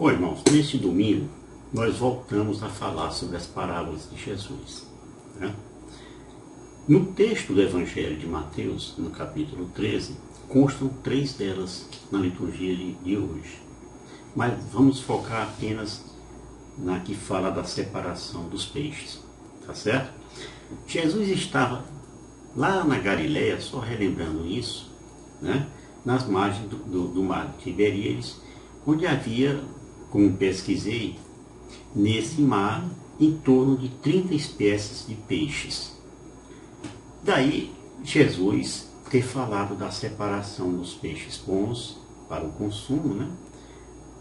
Bom, irmãos, neste domingo nós voltamos a falar sobre as parábolas de Jesus, né? No texto do Evangelho de Mateus, no capítulo 13, constam 3 delas na liturgia de hoje. Mas vamos focar apenas na que fala da separação dos peixes, tá certo? Jesus estava lá na Galileia, só relembrando isso, né? Nas margens do mar de Tiberíades, onde havia, como pesquisei, nesse mar, em torno de 30 espécies de peixes. Daí, Jesus ter falado da separação dos peixes bons para o consumo, né?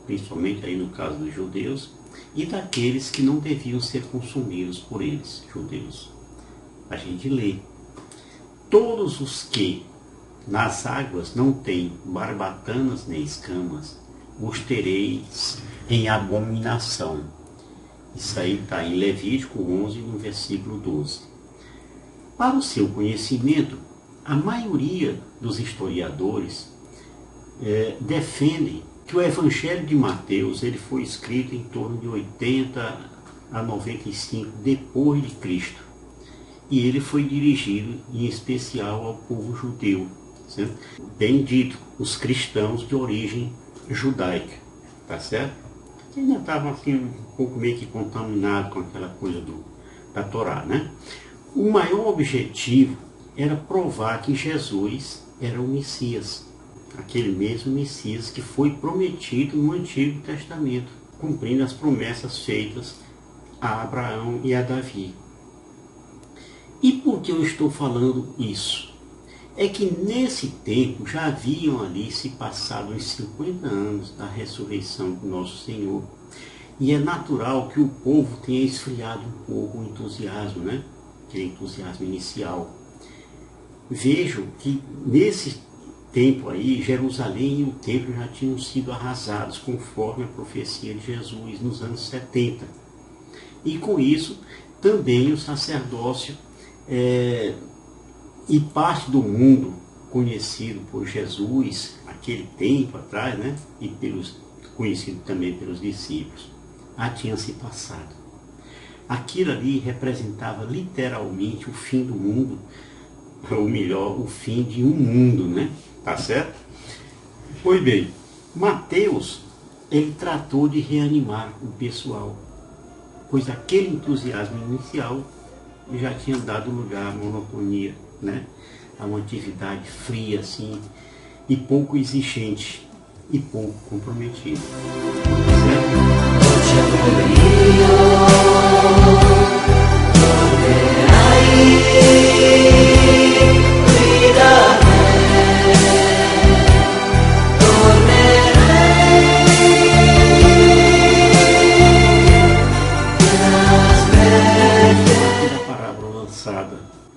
Principalmente aí no caso dos judeus, e daqueles que não deviam ser consumidos por eles, judeus. A gente lê: todos os que nas águas não têm barbatanas nem escamas, os tereis em abominação. Isso aí está em Levítico 11, no versículo 12. Para o seu conhecimento, a maioria dos historiadores defendem que o Evangelho de Mateus ele foi escrito em torno de 80 a 95 depois de Cristo. E ele foi dirigido em especial ao povo judeu, certo? Bem dito, os cristãos de origem judaica, tá certo? Que ainda estavam assim um pouco meio que contaminados com aquela coisa da Torá, né? O maior objetivo era provar que Jesus era o Messias, aquele mesmo Messias que foi prometido no Antigo Testamento, cumprindo as promessas feitas a Abraão e a Davi. E por que eu estou falando isso? É que nesse tempo já haviam ali se passado os 50 anos da ressurreição do nosso Senhor. E é natural que o povo tenha esfriado um pouco o entusiasmo, né? Aquele entusiasmo inicial. Vejo que nesse tempo aí, Jerusalém e o templo já tinham sido arrasados, conforme a profecia de Jesus nos anos 70. E com isso, também o sacerdócio e parte do mundo conhecido por Jesus, aquele tempo atrás, né? E conhecido também pelos discípulos, já tinha se passado. Aquilo ali representava literalmente o fim do mundo, ou melhor, o fim de um mundo, né? Tá certo? Pois bem, Mateus, ele tratou de reanimar o pessoal, pois aquele entusiasmo inicial já tinha dado lugar à monotonia, né? A uma atividade fria, assim, e pouco exigente, e pouco comprometida.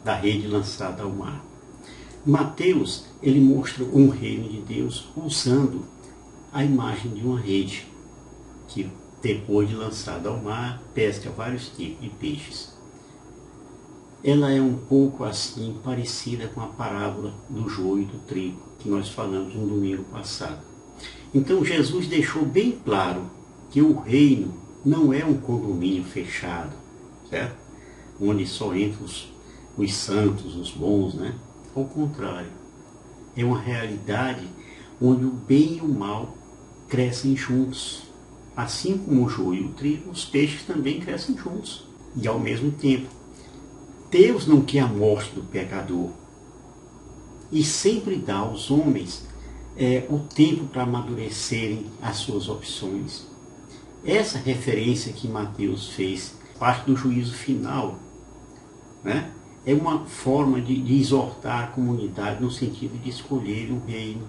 Da rede lançada ao mar. Mateus, ele mostra um reino de Deus usando a imagem de uma rede, que depois de lançada ao mar, pesca vários tipos de peixes. Ela é um pouco assim, parecida com a parábola do joio e do trigo, que nós falamos no domingo passado. Então Jesus deixou bem claro que o reino não é um condomínio fechado, certo? Onde só entram os santos, os bons, né? Ao contrário, é uma realidade onde o bem e o mal crescem juntos. Assim como o joio e o trigo, os peixes também crescem juntos. E ao mesmo tempo, Deus não quer a morte do pecador. E sempre dá aos homens o tempo para amadurecerem as suas opções. Essa referência que Mateus fez, parte do juízo final, né? É uma forma de exortar a comunidade no sentido de escolher um reino,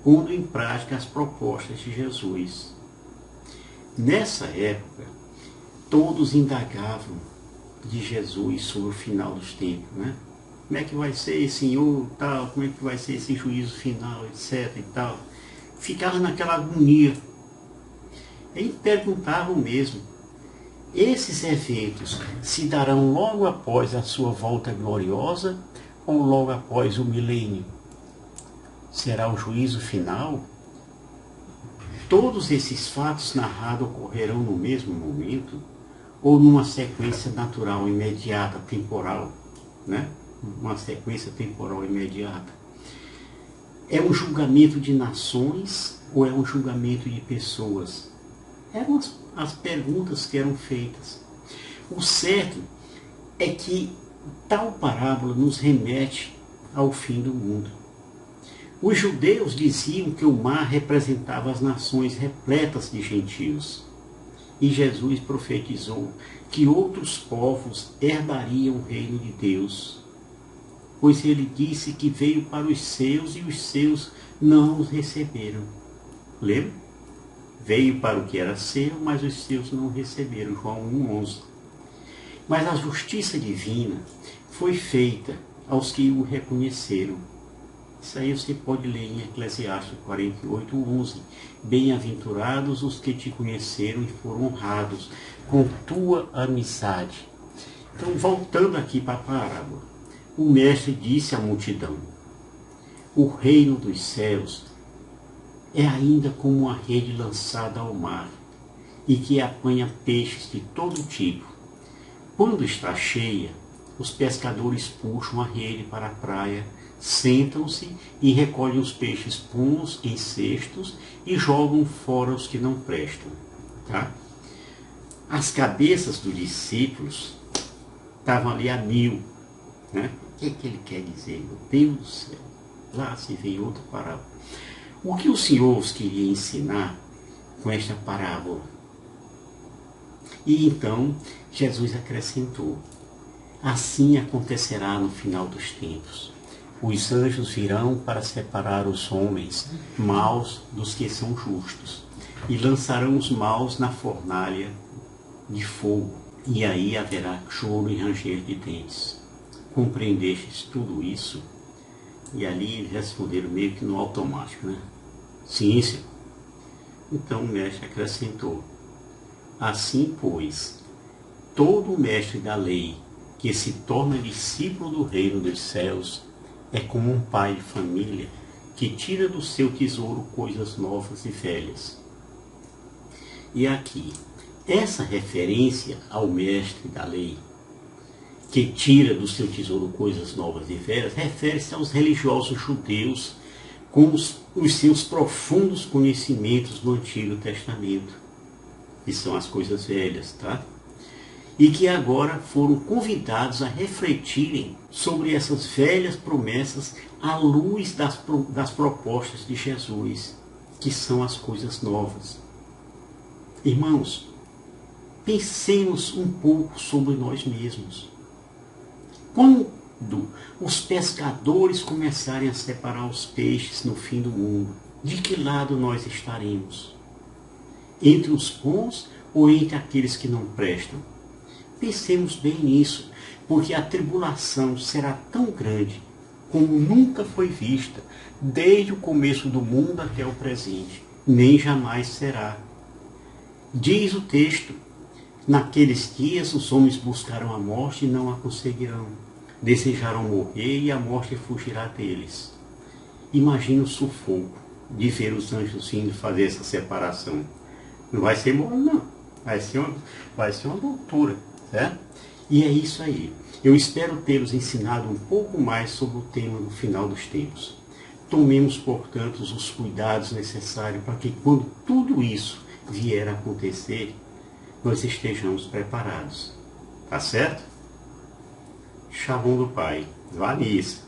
pondo em prática as propostas de Jesus. Nessa época, todos indagavam de Jesus sobre o final dos tempos, né? Como é que vai ser, Senhor, tal? Como é que vai ser esse juízo final, etc. e tal. Ficavam naquela agonia. E perguntavam mesmo: esses eventos se darão logo após a sua volta gloriosa ou logo após o milênio? Será o juízo final? todos esses fatos narrados ocorrerão no mesmo momento ou numa sequência natural imediata, temporal, né? Uma sequência temporal imediata. É um julgamento de nações ou é um julgamento de pessoas? Eram as perguntas que eram feitas. O certo é que tal parábola nos remete ao fim do mundo. Os judeus diziam que o mar representava as nações repletas de gentios. E Jesus profetizou que outros povos herdariam o reino de Deus. Pois ele disse que veio para os seus e os seus não os receberam. Lembra? Veio para o que era seu, mas os seus não receberam. João 1,11. Mas a justiça divina foi feita aos que o reconheceram. Isso aí você pode ler em Eclesiastes 48:11. Bem-aventurados os que te conheceram e foram honrados com tua amizade. Então, voltando aqui para a parábola, o mestre disse à multidão: o reino dos céus é ainda como uma rede lançada ao mar e que apanha peixes de todo tipo. Quando está cheia, os pescadores puxam a rede para a praia, sentam-se e recolhem os peixes bons em cestos e jogam fora os que não prestam. Tá? As cabeças dos discípulos estavam ali a 1000. Né? O que é que ele quer dizer? Meu Deus do céu. Lá se vem outra parábola. O que o Senhor os queria ensinar com esta parábola? E então Jesus acrescentou: assim acontecerá no final dos tempos. Os anjos virão para separar os homens maus dos que são justos, e lançarão os maus na fornalha de fogo, e aí haverá choro e ranger de dentes. Compreendestes tudo isso? E ali eles responderam meio que no automático, né? Sim, senhor. Então o mestre acrescentou: assim, pois, todo mestre da lei que se torna discípulo do reino dos céus é como um pai de família que tira do seu tesouro coisas novas e velhas. E aqui, essa referência ao mestre da lei, que tira do seu tesouro coisas novas e velhas, refere-se aos religiosos judeus com os seus profundos conhecimentos do Antigo Testamento, que são as coisas velhas, tá? E que agora foram convidados a refletirem sobre essas velhas promessas à luz das propostas de Jesus, que são as coisas novas. Irmãos, pensemos um pouco sobre nós mesmos. Quando os pescadores começarem a separar os peixes no fim do mundo, de que lado nós estaremos? Entre os bons ou entre aqueles que não prestam? Pensemos bem nisso, porque a tribulação será tão grande como nunca foi vista, desde o começo do mundo até o presente, nem jamais será. Diz o texto: naqueles dias os homens buscarão a morte e não a conseguirão. Desejarão morrer e a morte fugirá deles. Imagine o sufoco de ver os anjos vindo fazer essa separação. Não vai ser morte, não. Vai ser uma loucura. Certo? E é isso aí. Eu espero tê-los ensinado um pouco mais sobre o tema no final dos tempos. Tomemos, portanto, os cuidados necessários para que quando tudo isso vier a acontecer, nós estejamos preparados. Tá certo? Shalom do Pai. Vá nisso.